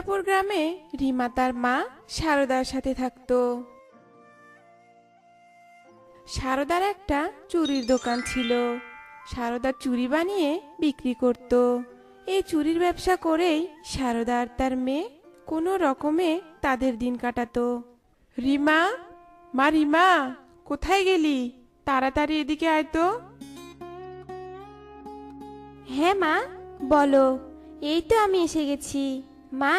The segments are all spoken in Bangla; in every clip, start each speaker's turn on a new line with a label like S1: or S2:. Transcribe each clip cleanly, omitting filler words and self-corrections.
S1: মির্জাপুর গ্রামে রিমা তার মা সারদার সাথে থাকতো। সারদার একটা চুড়ির দোকান ছিল। সারদা চুড়ি বানিয়ে বিক্রি করত। এই চুড়ির ব্যবসা করেই সারদা আর তার মেয়ে কোনো রকমে তাদের দিন কাটাতো। রিমা, মা রিমা, কোথায় গেলি? তাড়াতাড়ি এদিকে আয় তো।
S2: হ্যাঁ মা, বলো। এই তো আমি এসে গেছি। মা,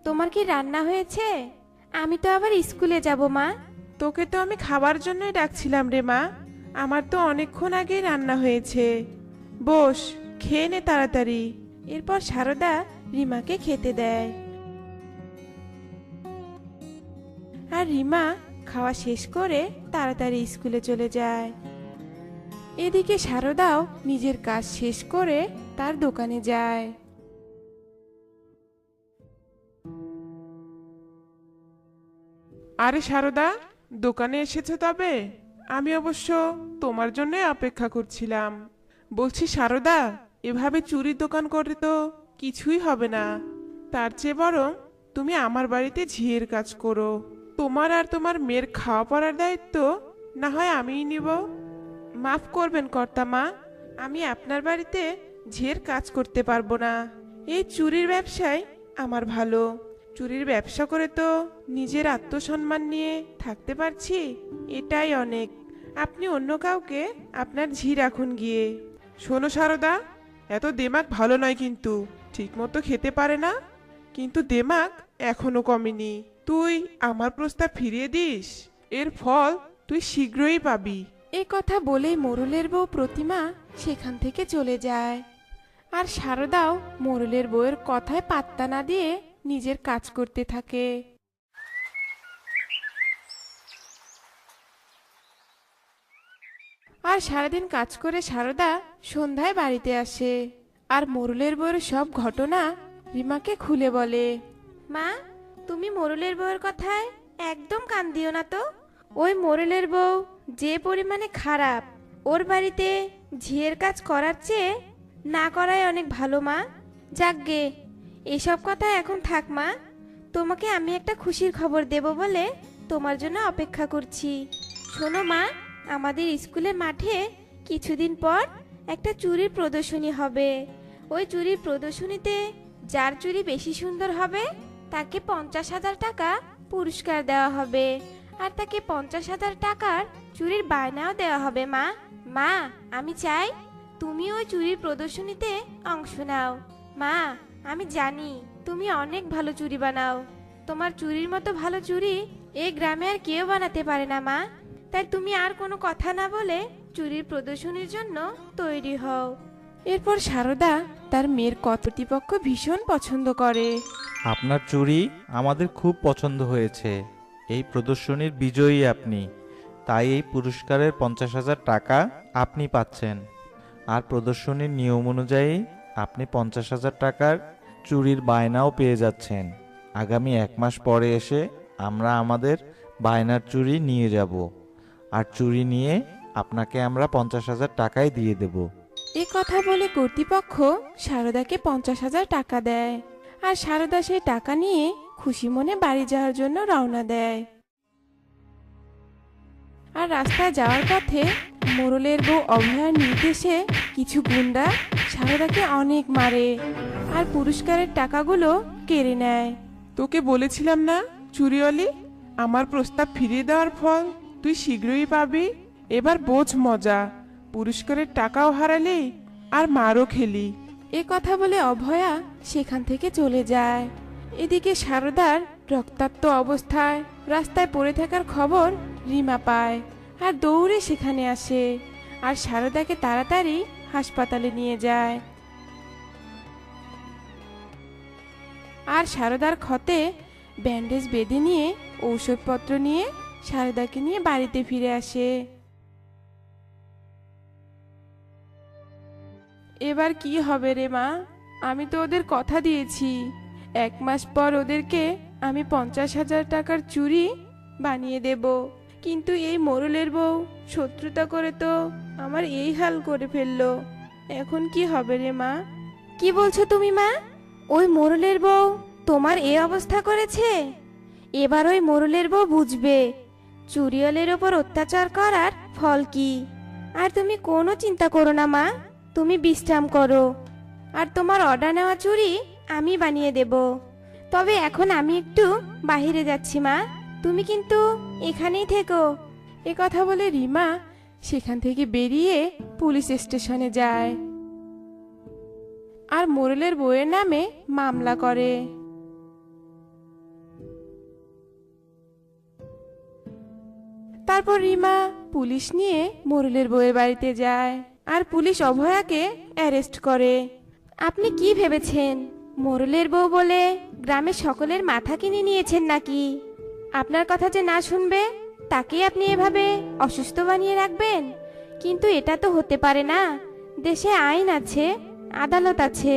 S2: তোমার কি রান্না হয়েছে? আমি তো আবার স্কুলে যাব মা।
S1: তোকে তো আমি খাবার জন্যই ডাকছিলাম রে মা। আমার তো অনেকক্ষণ আগেই রান্না হয়েছে। বস, খেয়ে নে তাড়াতাড়ি। এরপর সারদা রিমাকে খেতে দেয়। আর রিমা খাওয়া শেষ করে তাড়াতাড়ি স্কুলে চলে যায়। এদিকে সারদাও নিজের কাজ শেষ করে তার দোকানে যায়। আরে সারদা, দোকানে এসেছো তবে? আমি অবশ্য তোমার জন্য অপেক্ষা করছিলাম। বলছি সারদা, এভাবে চুরির দোকান করে তো কিছুই হবে না। তার চেয়ে বরং তুমি আমার বাড়িতে ঝিয়ের কাজ করো। তোমার আর তোমার মেয়ের খাওয়া পড়ার দায়িত্ব না হয় আমিই নিব। মাফ করবেন কর্তামা, আমি আপনার বাড়িতে ঝিয়ের কাজ করতে পারবো না। এই চুরির ব্যবসায় আমার ভালো। চুরির ব্যবসা করে তো নিজের আত্মসম্মান নিয়ে থাকতে পারছি, এটাই অনেক। আপনি অন্য কাউকে আপনার ঝি রাখুন গিয়ে। শোনো সারদা, এত দেমাগ ভালো নয় কিন্তু। ঠিক মতো খেতে পারে না, কিন্তু দেমাগ এখনো কমেনি। তুই আমার প্রস্তাব ফিরিয়ে দিস, এর ফল তুই শীঘ্রই পাবি। এ কথা বলেই মোরলের বউ প্রতিমা সেখান থেকে চলে যায়। আর সারদাও মোরলের বউয়ের কথায় পাত্তা না দিয়ে নিজের কাজ করতে থাকে। আর সারাদিন কাজ করে সারদা সন্ধ্যায় বাড়িতে আসে। আর মোরলের বউয়ের সব ঘটনা রিমাকে খুলে বলে।
S2: মা, তুমি মোরলের বউয়ের কথায় একদম কান দিও না তো। ওই মোরলের বউ যে পরিমাণে খারাপ, ওর বাড়িতে ঝিয়ের কাজ করার চেয়ে না করাই অনেক ভালো মা। যাকগে, এসব কথা এখন থাক মা। তোমাকে আমি একটা খুশির খবর দেব বলে তোমার জন্য অপেক্ষা করছি। শোনো মা, আমাদের স্কুলের মাঠে কিছুদিন পর একটা চুরির প্রদর্শনী হবে। ওই চুরির প্রদর্শনীতে যার চুরি বেশি সুন্দর হবে তাকে 50,000 টাকা পুরস্কার দেওয়া হবে। আর তাকে 50,000 টাকার চুরির বায়নাও দেওয়া হবে মা। মা, আমি চাই তুমি ওই চুরির প্রদর্শনীতে অংশ নাও। মা, আমি জানি তুমি অনেক ভালো চুড়ি বানাও। তোমার চুরির মতো ভালো চুড়ি এই গ্রামে আর কেউ বানাতে পারে না মা। তাই তুমি আর কোনো কথা না বলে চুরির প্রদর্শনীর জন্য তৈরি হও।
S1: এরপর সারদা তার মেয়ের কর্তৃপক্ষ ভীষণ পছন্দ করে।
S3: আপনার চুড়ি আমাদের খুব পছন্দ হয়েছে। এই প্রদর্শনীর বিজয়ী আপনি, তাই এই পুরস্কারের 50,000 টাকা আপনি পাচ্ছেন। আর প্রদর্শনীর নিয়ম অনুযায়ী আপনি 50,000 টাকার চুড়ির বায়নাও পেয়ে যাচ্ছেন। আগামী 1 মাস পরে এসে আমরা আমাদের বায়নার চুড়ি নিয়ে যাব, আর চুড়ি নিয়ে আপনাকে আমরা 50,000 টাকাই দিয়ে দেব।
S1: এ কথা বলে কর্তৃপক্ষ সারদাকে 50,000 টাকা দেয়। আর সারদা সেই টাকা নিয়ে খুশি মনে বাড়ি যাওয়ার জন্য রওনা দেয়। আর রাস্তায় যাওয়ার পথে মোরলের বউ অভয়ার নির্দেশে কিছু গুন্ডা সারদাকে অনেক মারে আর পুরস্কারের টাকাগুলো কেড়ে নেয়। তোকে বলেছিলাম না চুরিওয়ালি, আমার প্রস্তাব ফিরিয়ে দেওয়ার ফল তুই শীঘ্রই পাবি। এবার বোঝ মজা, পুরস্কারের টাকাও হারালি আর মারও খেলি। এ কথা বলে অভয়া সেখান থেকে চলে যায়। এদিকে সারদার রক্তাক্ত অবস্থায় রাস্তায় পড়ে থাকার খবর রিমা পায় আর দৌড়ে সেখানে আসে আর সারদাকে তাড়াতাড়ি হাসপাতালে নিয়ে যায়। আর সারদার ক্ষতে ব্যান্ডেজ বেঁধে নিয়ে ঔষধপত্র নিয়ে সারদাকে নিয়ে বাড়িতে ফিরে আসে। এবার কি হবে রে মা? আমি তো ওদের কথা দিয়েছি 1 মাস পর ওদেরকে আমি 50,000 টাকার চুড়ি বানিয়ে দেব, কিন্তু এই মোরলের বউ শত্রুতা করে তো আমার এই হাল করে ফেললো। এখন কি হবে রে মা?
S2: কি বলছো তুমি মা? ওই মোরলের বউ তোমার এ অবস্থা করেছে? এবার ওই মোরলের বউ বুঝবে চুরিওয়ালের ওপর অত্যাচার করার ফল কি। আর তুমি কোনো চিন্তা করো না মা, তুমি বিশ্রাম করো। আর তোমার অর্ডার নেওয়া চুড়ি আমি বানিয়ে দেব। তবে এখন আমি একটু বাইরে যাচ্ছি মা, তুমি কিন্তু এখানেই থেকো।
S1: এ কথা বলে রিমা সেখান থেকে বেরিয়ে পুলিশ স্টেশনে যায় আর মোরেলের বউয়ের নামে মামলা করে। তারপর রিমা পুলিশ নিয়ে মোরেলের বউয়ের বাড়িতে যায় আর পুলিশ অভয়াকে অ্যারেস্ট করে।
S2: আপনি কি ভেবেছেন মোরলের বউ বলে গ্রামের সকলের মাথা কিনে নিয়েছেন নাকি? আপনার কথা যে না শুনবে তাকে আপনি এভাবে অসুস্থ বানিয়ে রাখবেন? কিন্তু এটা তো হতে পারে না। দেশে আইন আছে, আদালত আছে।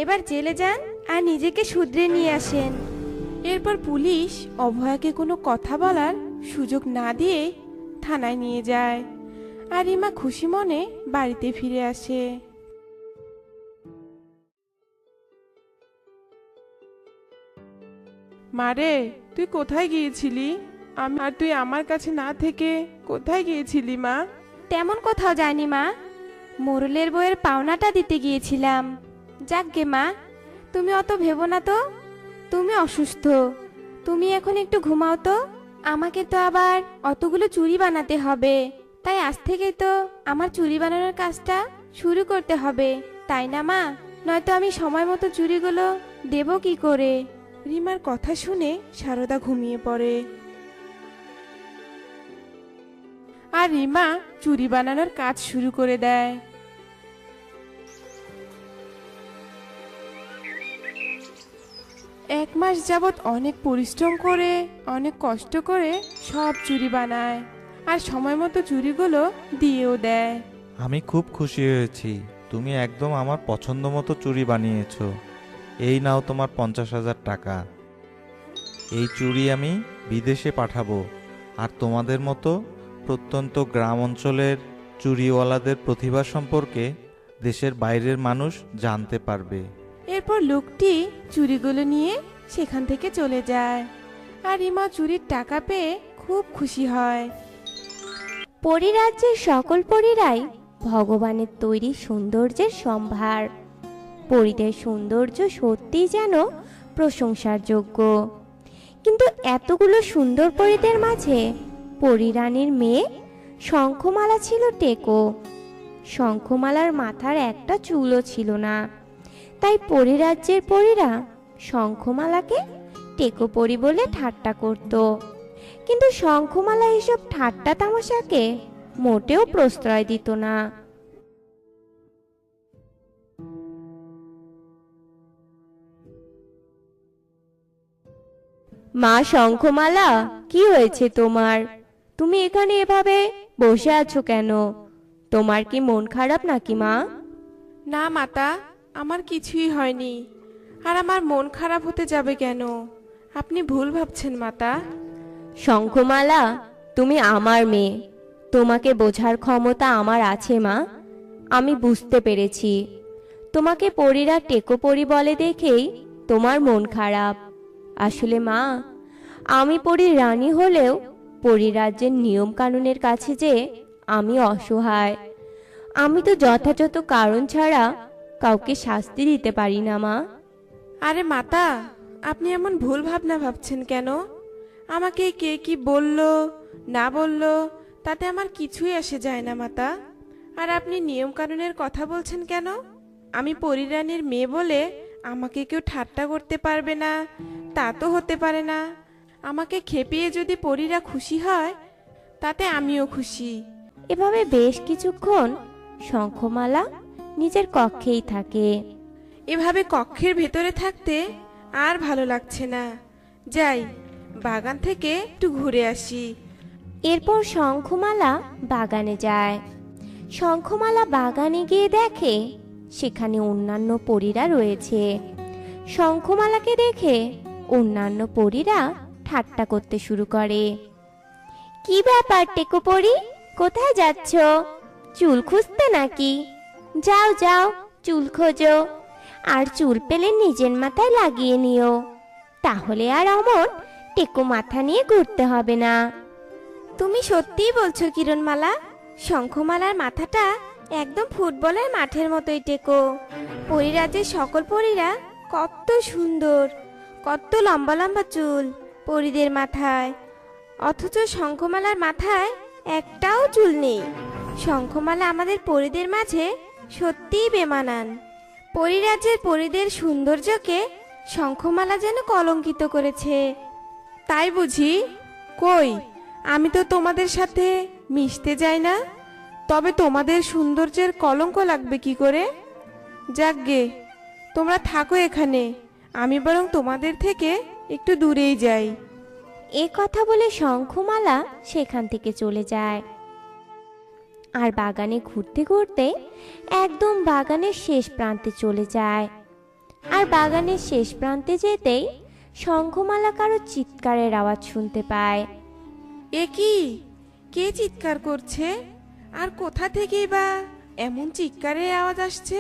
S2: এবার জেলে যান আর নিজেকে শুধরে নিয়ে আসেন।
S1: এরপর পুলিশ অভয়াকে কোনো কথা বলার সুযোগ না দিয়ে থানায় নিয়ে যায় আর রিমা খুশি মনে বাড়িতে ফিরে আসে। মারে, তুই কোথায় গিয়েছিলি? আর তুই আমার কাছে না থেকে কোথায় গিয়েছিলি মা?
S2: তেমন কোথাও যায়নি মা, মোরলের বউয়ের পাওনাটা দিতে গিয়েছিলাম। যাকগে মা, তুমি অত ভেবো না তো। তুমি অসুস্থ, তুমি এখন একটু ঘুমাও তো। আমাকে তো আবার অতগুলো চুড়ি বানাতে হবে, তাই আজ থেকেই তো আমার চুড়ি বানানোর কাজটা শুরু করতে হবে, তাই না মা? নয়তো আমি সময় মতো চুড়িগুলো দেবো কি করে?
S1: রিমার কথা শুনে সারদা ঘুমিয়ে পড়ে আর রিমা চুড়ি বানানোর কাজ শুরু করে দেয়। এক মাস যাবৎ অনেক পরিশ্রম করে অনেক কষ্ট করে সব চুড়ি বানায় আর সময় মতো চুড়িগুলো দিয়েও দেয়।
S3: আমি খুব খুশি হয়েছি, তুমি একদম আমার পছন্দ মতো চুড়ি বানিয়েছো। এই নাও তোমার 50,000 টাকা। এই চুড়ি আমি বিদেশে পাঠাবো আর তোমাদের মতো প্রত্যন্ত গ্রাম অঞ্চলের চুড়িওয়ালাদের প্রতিভা সম্পর্কে দেশের বাইরের মানুষ জানতে পারবে।
S1: এরপর লোকটি চুড়িগুলো নিয়ে সেখান থেকে চলে যায় আর রিমা চুরির টাকা পেয়ে খুব খুশি হয়।
S4: পরিরাজ্যের সকল পরীরাই ভগবানের তৈরি সৌন্দর্যের সম্ভার। পরীদের সৌন্দর্য সত্যিই যেন প্রশংসার যোগ্য। কিন্তু এতগুলো সুন্দর পরীদের মাঝে পরীরানীর মেয়ে শঙ্খমালা ছিল টেকো। শঙ্খমালার মাথার একটা চুলও ছিল না, তাই পরিরাজ্যের পরীরা শঙ্খমালাকে টেকো পরী বলে ঠাট্টা করত। কিন্তু শঙ্খমালা এসব ঠাট্টা তামাশাকে মোটেও প্রশ্রয় দিত না। মা শঙ্খমালা, কি হয়েছে তোমার? তুমি এখানে এভাবে বসে আছো কেন? তোমার কি মন খারাপ নাকি মা?
S1: না মাতা, আমার কিছুই হয়নি। আর আমার মন খারাপ হতে যাবে কেন? আপনি ভুল ভাবছেন মাতা।
S4: শঙ্খমালা, তুমি আমার মেয়ে, তোমাকে বোঝার ক্ষমতা আমার আছে মা। আমি বুঝতে পেরেছি তোমাকে পরীরা টেকো পরী বলে দেখেই তোমার মন খারাপ। আসলে মা, আমি পরীর রানী হলেও পরীরাজ্যের নিয়ম কানুনের কাছে যে আমি অসহায়। আমি তো যথাযথ কারণ ছাড়া কাউকে শাস্তি দিতে পারি না মা।
S1: আরে মাতা, আপনি এমন ভুল ভাবনা ভাবছেন কেন? আমাকে কে কি বলল না বলল তাতে আমার কিছুই আসে যায় না মাতা। আর আপনি নিয়ম কানুনের কথা বলছেন কেন? আমি পরীরানীর মেয়ে বলে আমাকে কেউ ঠাট্টা করতে পারবে না তা তো হতে পারে না। আমাকে খেপিয়ে যদি পরীরা খুশি হয় তাতে আমিও খুশি।
S4: এভাবে বেশ কিছুক্ষণ শঙ্খমালা নিজের কক্ষেই থাকে।
S1: এভাবে কক্ষের ভেতরে থাকতে আর ভালো লাগছে না। যাই, বাগান থেকে একটু ঘুরে আসি।
S4: এরপর শঙ্খমালা বাগানে যায়। শঙ্খমালা বাগানে গিয়ে দেখে সেখানে অন্যান্য পরীরা রয়েছে। শঙ্খমালাকে দেখে অন্যান্য পরীরা ঠাট্টা করতে শুরু করে। কি ব্যাপার টেকো পরী, কোথায় যাচ্ছ? চুল খুঁজতে নাকি? যাও যাও, চুল খোঁজো, আর চুল পেলে নিজের মাথায় লাগিয়ে নিও। তাহলে আর অমন টেকো মাথা নিয়ে ঘুরতে হবে না।
S2: তুমি সত্যিই বলছো কিরণমালা? শঙ্খমালার মাথাটা একদম ফুটবলের মাঠের মতোই টেকো। পরিরাজ্যের সকল পরীরা কত সুন্দর, কত লম্বা লম্বা চুল পরীদের মাথায়, অথচ শঙ্খমালার মাথায় একটাও চুল নেই। শঙ্খমালা আমাদের পরীদের মাঝে সত্যিই বেমানান। পরিরাজ্যের পরীদের সৌন্দর্যকে শঙ্খমালা যেন কলঙ্কিত করেছে।
S1: তাই বুঝি? কই, আমি তো তোমাদের সাথে মিশতে যাই না, তবে তোমাদের সৌন্দর্যের কলঙ্ক লাগবে কি করে? যাকগে, তোমরা থাকো এখানে, আমি বরং তোমাদের থেকে একটু দূরেই যাই।
S4: এ কথা বলে শঙ্খমালা সেখান থেকে চলে যায়। আর বাগানে ঘুরতে ঘুরতে একদম বাগানের শেষ প্রান্তে চলে যায়। আর বাগানের শেষ প্রান্তে যেতেই শঙ্খমালা কারো চিৎকারের আওয়াজ শুনতে পায়।
S1: এ কি? কে চিৎকার করছে? আর কোথা থেকেই বা এমন চিৎকারের আওয়াজ আসছে?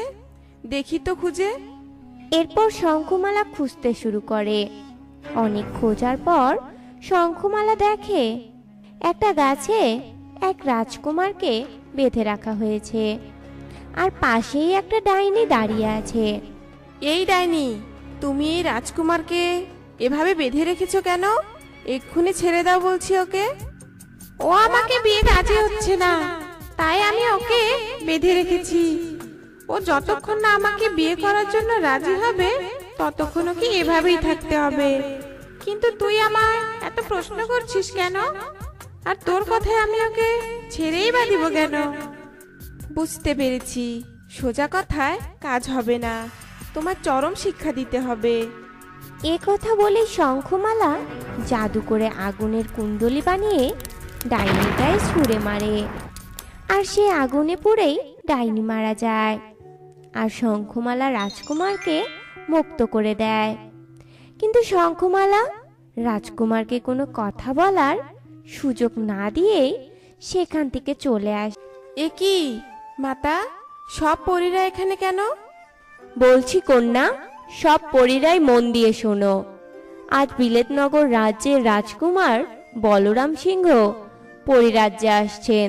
S1: দেখি তো খুঁজে।
S4: এরপর শঙ্খমালা খুঁজতে শুরু করে। অনেক খোঁজার পর শঙ্খমালা দেখে একটা গাছে এক রাজকুমারকে বেঁধে রাখা হয়েছে, আর পাশেই একটা ডাইনি দাঁড়িয়ে আছে।
S1: এই ডাইনি, তুমি এই রাজকুমারকে এভাবে বেঁধে রেখেছো কেন? এক্ষুনি ছেড়ে দাও বলছি ওকে। ও আমাকে বিয়ে রাজি হচ্ছে না, তাই আমি ওকে বেঁধে রেখেছি। ও যতক্ষণ না আমাকে বিয়ে করার জন্য রাজি হবে ততক্ষণ ওকে এভাবেই থাকতে হবে। কিন্তু তুই আমায় এত প্রশ্ন করছিস কেন? আর তোর কথায় আমি ওকে ছেড়েই বা দিব কেন? বুঝতে পেরেছি, সোজা কথায় কাজ হবে না, তোমার চরম শিক্ষা দিতে হবে।
S4: এ কথা বলে শঙ্খমালা জাদু করে আগুনের কুণ্ডলি বানিয়ে ডাইনির গায়ে ছুঁড়ে মারে, আর সে আগুনে পুড়েই ডাইনি মারা যায়। আর শঙ্খমালা রাজকুমারকে মুক্ত করে দেয়। কিন্তু শঙ্খমালা রাজকুমারকে কোনো কথা বলার সুযোগ না দিয়েই সেখান থেকে চলে আসে।
S1: এ কি মাতা, সব পরীরা এখানে কেন?
S4: বলছি কন্যা, সব পরীরাই মন দিয়ে শোনো। আজ বিলেতনগর রাজ্যের রাজকুমার বলরাম সিংহ পরিরাজ্যে আসছেন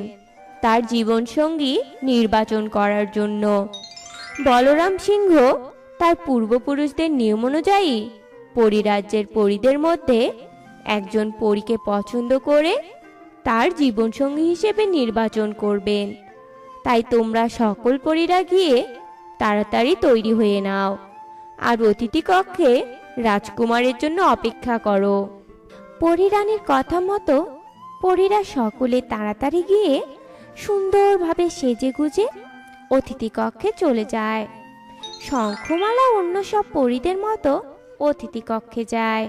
S4: তার জীবনসঙ্গী নির্বাচন করার জন্য। বলরাম সিংহ তার পূর্বপুরুষদের নিয়ম অনুযায়ী পরিরাজ্যের পরীদের মধ্যে একজন পরীকে পছন্দ করে তার জীবনসঙ্গী হিসেবে নির্বাচন করবেন। তাই তোমরা সকল পরীরা গিয়ে তাড়াতাড়ি তৈরি হয়ে নাও, আর অতিথি কক্ষে রাজকুমারের জন্য অপেক্ষা করো। পরীরানীর কথা মতো পরীরা সকলে তাড়াতাড়ি গিয়ে সুন্দরভাবে সেজে গুজে অতিথি কক্ষে চলে যায়। শঙ্খমালা অন্য সব পরীদের মতো অতিথি কক্ষে যায়।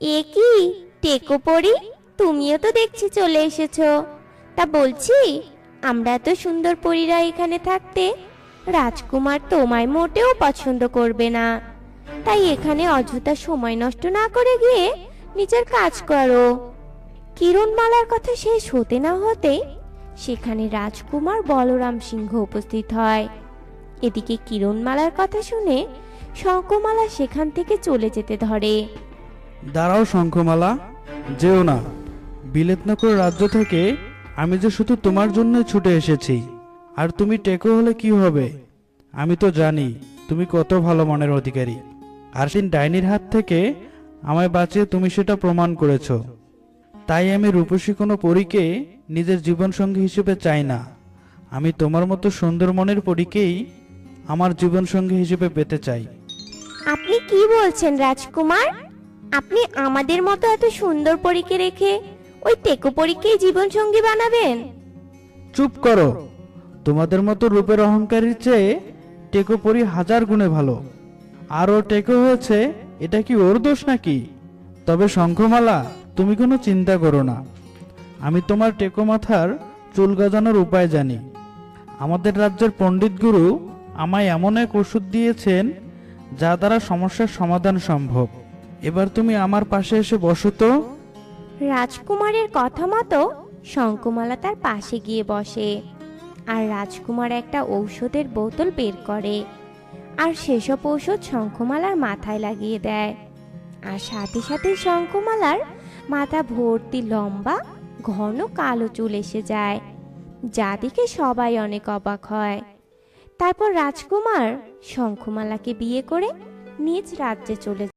S4: এ কি টেকো পরী, তুমিও তো দেখছি চলে এসেছো। তা বলছি, আমরা তো সুন্দর পরীরা এখানে থাকতে রাজকুমার তোমায় মোটেও পছন্দ করবে না, তাই এখানে অযথা সময় নষ্ট না করে গিয়ে নিজের কাজ করো। কিরণমালার কথা শেষ হতে না হতে সেখানে রাজকুমার বলরাম সিংহ উপস্থিত হয়। এদিকে কিরণমালার কথা শুনে শঙ্খমালা সেখান থেকে চলে যেতে ধরে।
S5: দাঁড়াও শঙ্খমালা, যেও না। বিলেতনগর রাজ্য থেকে আমি যে শুধু তোমার জন্যই ছুটে এসেছি। আর তুমি টেকো হলে কি হবে? আমি তো জানি তুমি কত ভালো মনের অধিকারী। আর সেই ডাইনির হাত থেকে আমায় বাঁচিয়ে তুমি সেটা প্রমাণ করেছো। তাই আমি রূপসী কোনো পরীকে নিজের জীবনসঙ্গী হিসেবে চাই না। আমি তোমার মতো সুন্দর মনের পরীকেই আমার জীবনসঙ্গী হিসেবে পেতে চাই।
S4: আপনি কি বলছেন রাজকুমার? আপনি আমাদের মতো এত সুন্দর পরীকে রেখে ওই টেকো পরীকেই জীবনসঙ্গী বানাবেন?
S5: চুপ করো। তোমাদের মতো রূপের অহংকারীর চেয়ে টেকো পরি হাজার গুণে ভালো। আর ও টেকো হয়েছে, এটা কি ওর দোষ নাকি? তবে শঙ্খমালা, তুমি কোনো চিন্তা করো না। আমি তোমার টেকো মাথার চুল গজানোর উপায় জানি। আমাদের রাজ্যের পণ্ডিত গুরু আমায় এমন এক ওষুধ দিয়েছেন যা দ্বারা সমস্যার সমাধান সম্ভব। এবার তুমি আমার পাশে এসে বসো তো।
S4: রাজকুমারের কথা মতো শঙ্খমালা তার পাশে গিয়ে বসে, আর রাজকুমার একটা ঔষধের বোতল বের করে আর সেসব ঔষধ শঙ্খমালার মাথায় লাগিয়ে দেয়। আর সাথে সাথে শঙ্খমালার মাথা ভর্তি লম্বা ঘন কালো চুল এসে যায়, যা দেখে সবাই অনেক অবাক হয়। তারপর রাজকুমার শঙ্খমালাকে বিয়ে করে নিজ রাজ্যে চলে